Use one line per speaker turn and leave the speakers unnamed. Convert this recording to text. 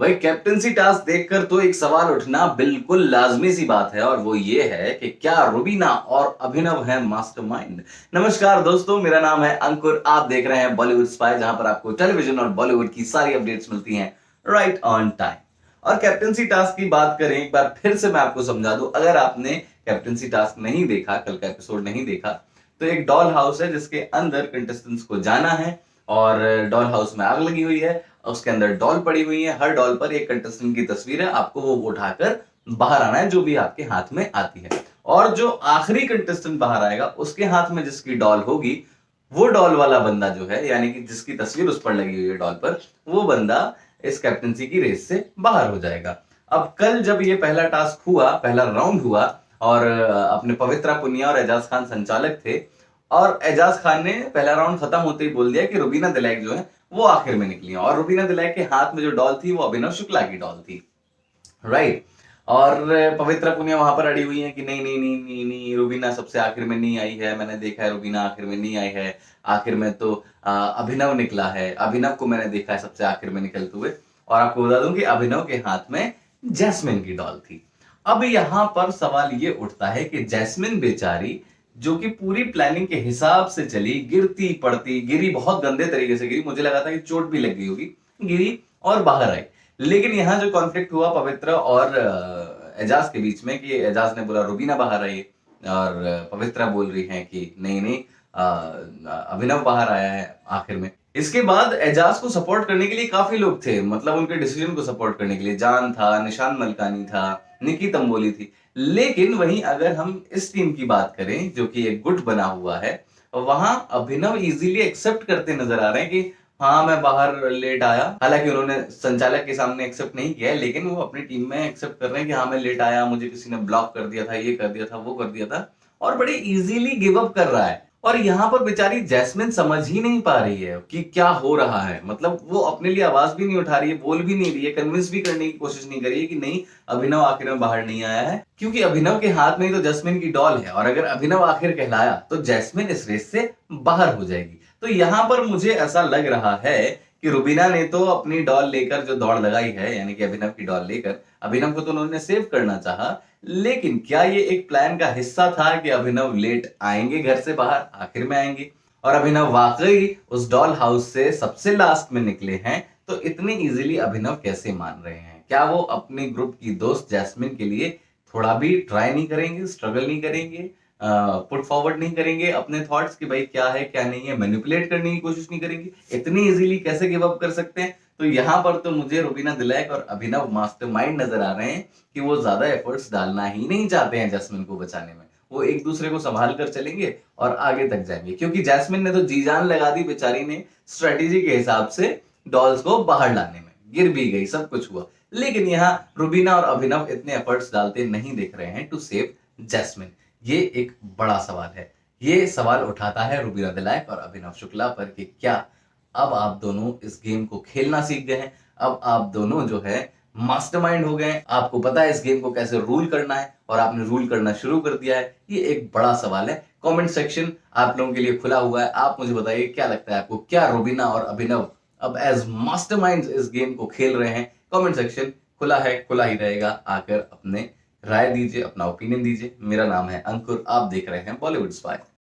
भाई captaincy task देखकर तो एक सवाल उठना बिल्कुल लाजमी सी बात है और वो ये है कि क्या रुबीना और अभिनव है मास्टरमाइंड। नमस्कार दोस्तों, मेरा नाम है अंकुर। आप देख रहे हैं बॉलीवुड स्पाई, जहां पर आपको टेलीविजन और बॉलीवुड की सारी अपडेट्स मिलती हैं राइट ऑन टाइम। और कैप्टेंसी टास्क की बात करें, एक बार फिर से मैं आपको समझा दूं, अगर आपने कैप्टेंसी टास्क नहीं देखा, कल का एपिसोड नहीं देखा, तो एक डॉल हाउस है जिसके अंदर कंटेस्टेंट्स को जाना है और डॉल हाउस में आग लगी हुई है। उसके अंदर डॉल पड़ी हुई है, हर डॉल पर एक कंटेस्टेंट की तस्वीर है, आपको वो उठाकर बाहर आना है जो भी आपके हाथ में आती है। और जो आखिरी कंटेस्टेंट बाहर आएगा उसके हाथ में जिसकी डॉल होगी, वो डॉल वाला बंदा जो है, यानी कि जिसकी तस्वीर उस पर लगी हुई है डॉल पर, वो बंदा इस कैप्टेंसी की रेस से बाहर हो जाएगा। अब कल जब ये पहला टास्क हुआ, पहला राउंड हुआ और अपने पवित्रा पुनिया और एजाज खान संचालक थे, और एजाज खान ने पहला राउंड खत्म होते ही बोल दिया कि रुबीना दिलैक जो है वो आखिर में निकली है। और रुबीना दिलैक के हाथ में जो डॉल थी वो अभिनव शुक्ला की डॉल थी, राइट। और पवित्रा पुनिया वहां पर अड़ी हुई है कि नहीं नहीं नहीं नहीं नहीं, रुबीना सबसे आखिर में नहीं आई है, मैंने देखा है रुबीना आखिर में नहीं आई है, आखिर में तो अभिनव निकला है, अभिनव को मैंने देखा है सबसे आखिर में निकलते हुए। और आपको बता दूं कि अभिनव के हाथ में जैस्मिन की डॉल थी। अब यहां पर सवाल ये उठता है कि जैस्मिन बेचारी, जो कि पूरी प्लानिंग के हिसाब से चली, गिरती पड़ती गिरी, बहुत गंदे तरीके से गिरी, मुझे लगा था कि चोट भी लग गई होगी, गिरी और बाहर आई। लेकिन यहां जो कॉन्फ्लिक्ट हुआ पवित्र और एजाज के बीच में, कि एजाज ने बोला रुबीना बाहर आई और पवित्रा बोल रही है कि नहीं नहीं, अभिनव बाहर आया है आखिर में। इसके बाद एजाज को सपोर्ट करने के लिए काफी लोग थे, मतलब उनके डिसीजन को सपोर्ट करने के लिए जान था, निशान मलकानी था, निकी तंबोली थी। लेकिन वहीं अगर हम इस टीम की बात करें जो कि एक गुट बना हुआ है, वहां अभिनव इजीली एक्सेप्ट करते नजर आ रहे हैं कि हाँ मैं बाहर लेट आया। हालांकि उन्होंने संचालक के सामने एक्सेप्ट नहीं किया है, लेकिन वो अपनी टीम में एक्सेप्ट कर रहे हैं कि हाँ मैं लेट आया, मुझे किसी ने ब्लॉक कर दिया था, ये कर दिया था, वो कर दिया था, और बड़े इजीली गिव अप कर रहा है। और यहां पर बेचारी जैस्मिन समझ ही नहीं पा रही है कि क्या हो रहा है, मतलब वो अपने लिए आवाज भी नहीं उठा रही है, बोल भी नहीं रही है, कन्विंस भी करने की कोशिश नहीं कर रही है कि नहीं अभिनव आखिर में बाहर नहीं आया है, क्योंकि अभिनव के हाथ में ही तो जैस्मिन की डॉल है, और अगर अभिनव आखिर कहलाया तो जैस्मिन इस रेस से बाहर हो जाएगी। तो यहां पर मुझे ऐसा लग रहा है कि रुबीना ने तो अपनी डॉल लेकर जो दौड़ लगाई है, यानी कि अभिनव की डॉल लेकर, अभिनव को तो उन्होंने सेव करना चाहा, लेकिन क्या ये एक प्लान का हिस्सा था कि अभिनव लेट आएंगे घर से बाहर, आखिर में आएंगे, और अभिनव वाकई उस डॉल हाउस से सबसे लास्ट में निकले हैं, तो इतनी इजीली अभिनव कैसे मान रहे हैं? क्या वो अपने ग्रुप की दोस्त जैस्मिन के लिए थोड़ा भी ट्राई नहीं करेंगे, स्ट्रगल नहीं करेंगे, पुट फॉरवर्ड नहीं करेंगे अपने थॉट्स कि भाई क्या है क्या नहीं है, मैनिपुलेट करने की कोशिश नहीं करेंगे? इतनी इजीली कैसे गिव अप कर सकते हैं? तो यहां पर तो मुझे रुबीना दिलैक और अभिनव मास्टरमाइंड नजर आ रहे हैं कि वो ज्यादा एफर्ट्स डालना ही नहीं चाहते हैं जैस्मिन को बचाने में। वो एक दूसरे को संभाल कर चलेंगे और आगे तक जाएंगे, क्योंकि जैस्मिन ने तो जी जान लगा दी बेचारी ने स्ट्रेटेजी के हिसाब से डॉल्स को बाहर लाने में, गिर भी गई, सब कुछ हुआ। लेकिन यहाँ रुबीना और अभिनव इतने एफर्ट्स डालते नहीं दिख रहे हैं टू सेव जैस्मिन। ये एक बड़ा सवाल है। ये सवाल उठाता है रुबीना दिलैक और अभिनव शुक्ला पर कि क्या अब आप दोनों इस गेम को खेलना सीख गए हैं? अब आप दोनों जो है मास्टरमाइंड हो गए हैं, आपको पता है इस गेम को कैसे रूल करना है, और आपने रूल करना शुरू कर दिया है। ये एक बड़ा सवाल है। कमेंट सेक्शन आप लोगों के लिए खुला हुआ है। आप मुझे बताइए क्या लगता है आपको, क्या रुबीना और अभिनव अब एज मास्टरमाइंड्स इस गेम को खेल रहे हैं? कमेंट सेक्शन खुला है, खुला ही रहेगा। आकर अपने राय दीजिए, अपना ओपिनियन दीजिए। मेरा नाम है अंकुर, आप देख रहे हैं बॉलीवुड स्पाई।